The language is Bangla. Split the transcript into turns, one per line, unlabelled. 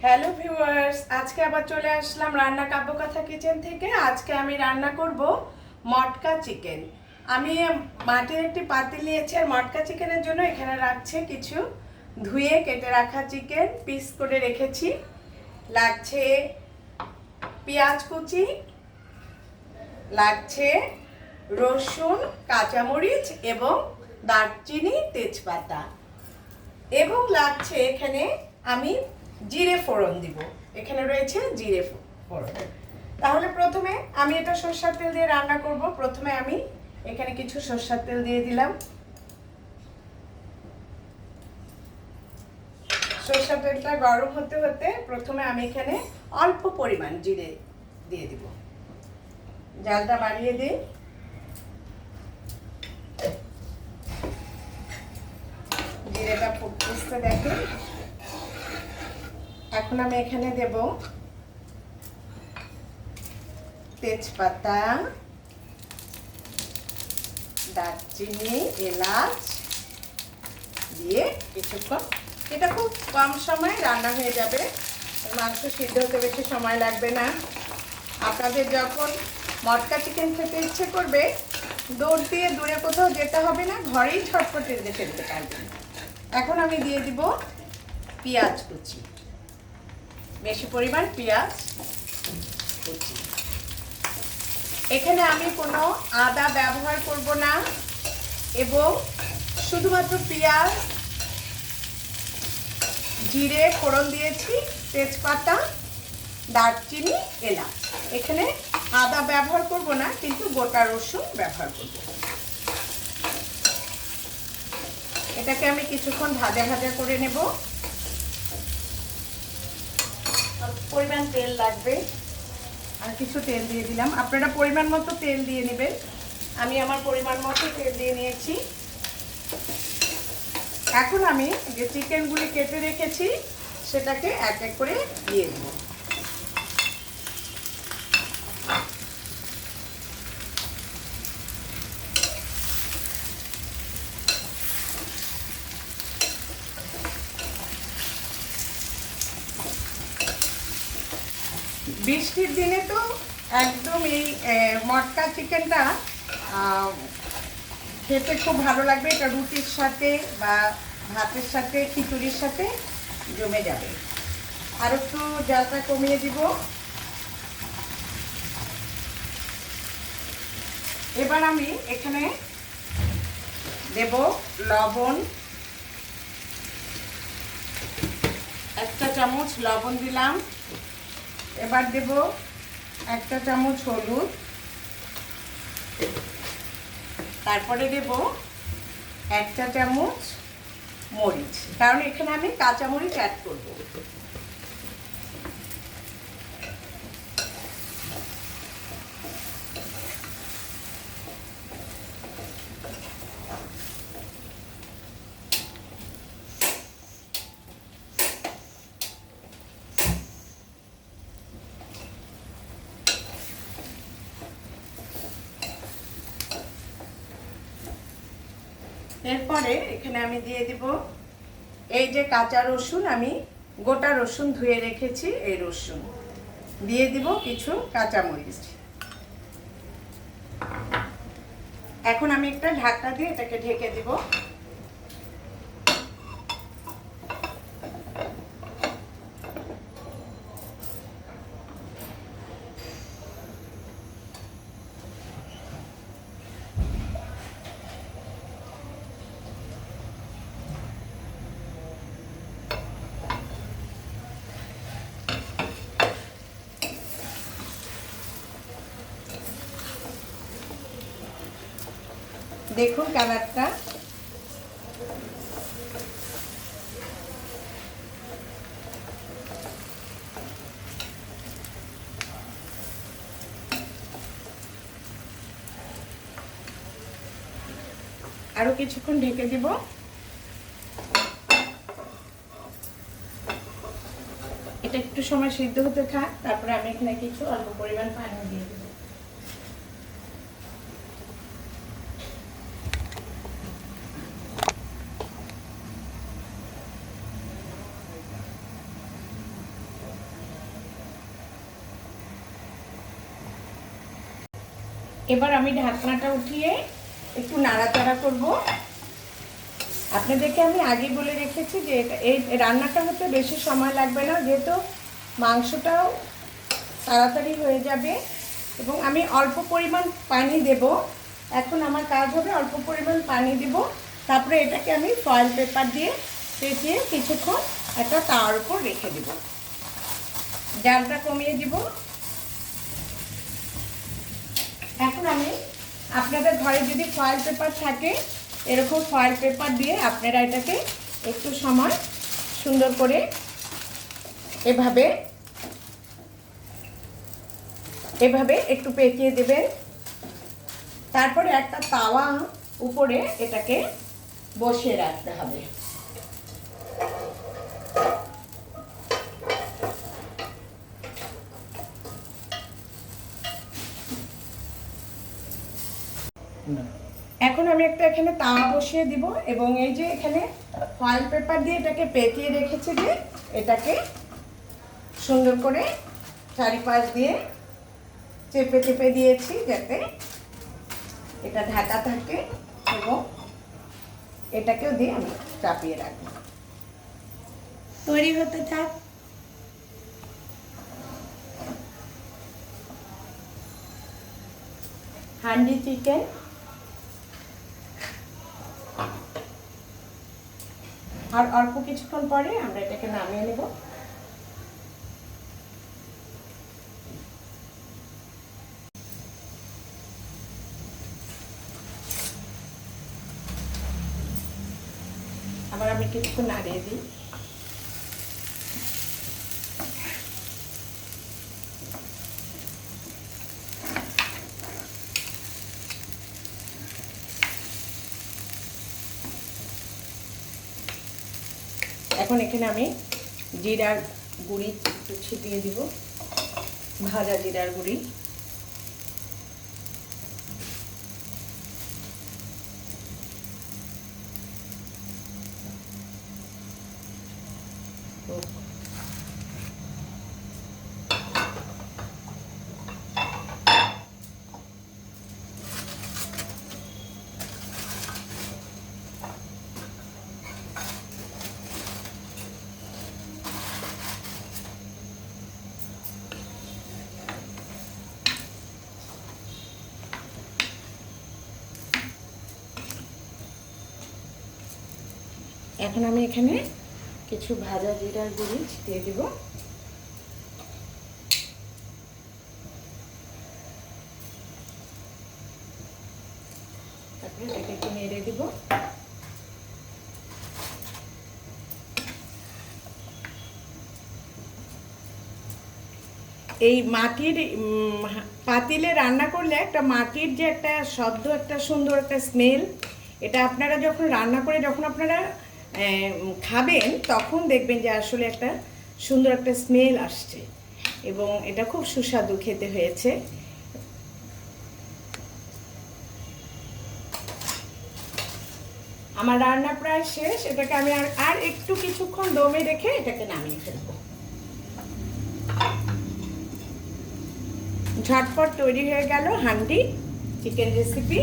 হ্যালো ভিউয়ার্স, আজকে আবার চলে আসলাম রান্না কাব্যকথা কিচেন থেকে। আজকে আমি রান্না করব মটকা চিকেন। আমি মাটির একটি পাতিল নিয়েছি আর মটকা চিকেনের জন্য এখানে রাখছে কিছু ধুয়ে কেটে রাখা চিকেন পিস করে রেখেছি। লাগছে পেঁয়াজ কুচি, লাগছে রসুন, কাঁচামরিচ এবং দারচিনি, তেজপাতা, এবং লাগছে এখানে আমি জিরে ফোড়ন দিব। এখানে রয়েছে জিরে ফোড়ন। তাহলে প্রথমে আমি এটা সরষের তেল দিয়ে রান্না করব। প্রথমে আমি এখানে কিছু সরষের তেল দিয়ে দিলাম। সরষের তেলটা গরম হতে হতে প্রথমে আমি এখানে অল্প পরিমাণ জিরে দিয়ে দিব। জালটা বাড়িয়ে দিই। জিরেটা ফুটতে দেখেন। এখন আমি এখানে দেব তেজপাতা, দারচিনি, এলাচ দিয়ে কিছুক্ষণ, এটা খুব কম সময়ে রান্না হয়ে যাবে। মাংস সিদ্ধ হতে বেশি সময় লাগবে না। আপনাদের যখন মটকা চিকেন খেতে ইচ্ছে করবে, দৌড় দিয়ে দূরে কোথাও যেতে হবে না, ঘরেই ঝটপট রেঁধে ফেলতে পারবেন। এখন আমি দিয়ে দিব পেঁয়াজ কুচি, বেশি পরিমাণ পেঁয়াজ কুচি। এখানে আমি কোনো আদা ব্যবহার করব না এবং শুধুমাত্র পেঁয়াজ, জিরে ফোড়ন দিয়েছি, তেজপাতা, দারচিনি, এলাচ। এখানে আদা ব্যবহার করব না, কিন্তু গোটা রসুন ব্যবহার করব। এটাকে আমি কিছুক্ষণ ভাজা ভাজা করে নেব। পরিমাণ তেল লাগবে, আর কিছু তেল দিয়ে দিলাম। আপনারা পরিমাণ মতো তেল দিয়ে নেবেন। আমি আমার পরিমাণ মতো তেল দিয়ে নিয়েছি। এখন আমি যে চিকেনগুলি কেটে রেখেছি সেটাকে এক এক করে দিয়ে দেব। বৃষ্টির দিনে তো একদম এই মটকা চিকেনটা খেতে খুব ভালো লাগবে। এটা রুটির সাথে বা ভাতের সাথে, খিচুড়ির সাথে জমে যাবে। আর একটু জালটা কমিয়ে দিব। এবার আমি এখানে দেব লবণ, 1 চামচ লবণ দিলাম। এবার দেব 1 চামচ হলুদ, তারপরে দেব 1 চামচ মরিচ, কারণ এখানে আমি কাঁচা মরিচ অ্যাড করব। এরপরে এখানে আমি দিয়ে দিব এই যে কাঁচা রসুন, আমি গোটা রসুন ধুয়ে রেখেছি, এই রসুন দিয়ে দিব, কিছু কাঁচামরিচ। এখন আমি একটা ঢাকনা দিয়ে এটাকে ঢেকে দিব। দেখুন কালারটা। আরো কিছুক্ষণ ঢেকে দিব। এটা একটু সময় সিদ্ধ হতে থাক, তারপরে আমি এখানে কিছু অল্প পরিমাণ পানি দিয়ে দেব। এবার আমি ঢাকনাটা উঠিয়ে একটু নাড়াচাড়া করব। আপনাদেরকে আমি আগে বলে রেখেছি যে এই রান্নাটা হতে বেশি সময় লাগবে না, যেহেতু মাংসটাও তাড়াতাড়ি হয়ে যাবে। এবং আমি অল্প পরিমাণ পানি দেব। এখন আমার কাজ হবে অল্প পরিমাণ পানি দেব, তারপরে এটাকে আমি ফয়েল পেপার দিয়ে পেঁচিয়ে কিছুক্ষণ একটা তাওয়ার উপর রেখে দেব। জালটা কমিয়ে দিব। এখন আমি আপনাদের ঘরে যদি ফয়েল পেপার থাকে, এরকম ফয়েল পেপার দিয়ে আপনারা এটাকে একটু সময় সুন্দর করে এভাবে একটু পেঁচিয়ে দেবেন। তারপরে একটা তাওয়া উপরে এটাকে বসিয়ে রাখতে হবে। এখন আমি একটা এখানে তাওয়া বসিয়ে দিব এবং এই যে এখানে ফয়েল পেপার দিয়ে এটাকে পেঁচিয়ে রেখেছি, যে এটাকে সুন্দর করে চারিপাশ দিয়ে চেপে চেপে দিয়েছি যাতে এটা ঢাকা থাকে, এবং এটাকেও দিয়ে আমি চাপিয়ে রাখবো। তৈরি হতে থাক। হান্ডি চিকেন আর অল্প কিছুক্ষণ পরে আমরা এটাকে নামিয়ে নেব। আবার আমি কিছুক্ষণ নাড়িয়ে দিই। এখন এখানে আমি জিরার গুঁড়ি একটু ছিটিয়ে দিব, ভাজা জিরার গুঁড়ি। এখন আমি এখানে কিছু ভাজা জিরার গুঁড়ি ছিটিয়ে দিব। তারপরে এটাকে একটু নেড়ে দিব। এই মাটির পাতিলে রান্না করলে একটা মাটির যে একটা শব্দ, একটা সুন্দর একটা স্মেল, এটা আপনারা যখন রান্না করে যখন আপনারা খাবেন তখন দেখবেন যে আসলে একটা সুন্দর একটা স্মেল আসছে এবং এটা খুব সুস্বাদু খেতে হয়েছে। আমার রান্না প্রায় শেষ। এটাকে আমি আর একটু কিছুক্ষণ দমে রেখে এটাকে নামিয়ে ফেলবো। ঝটপট তৈরি হয়ে গেল হান্ডি চিকেন রেসিপি।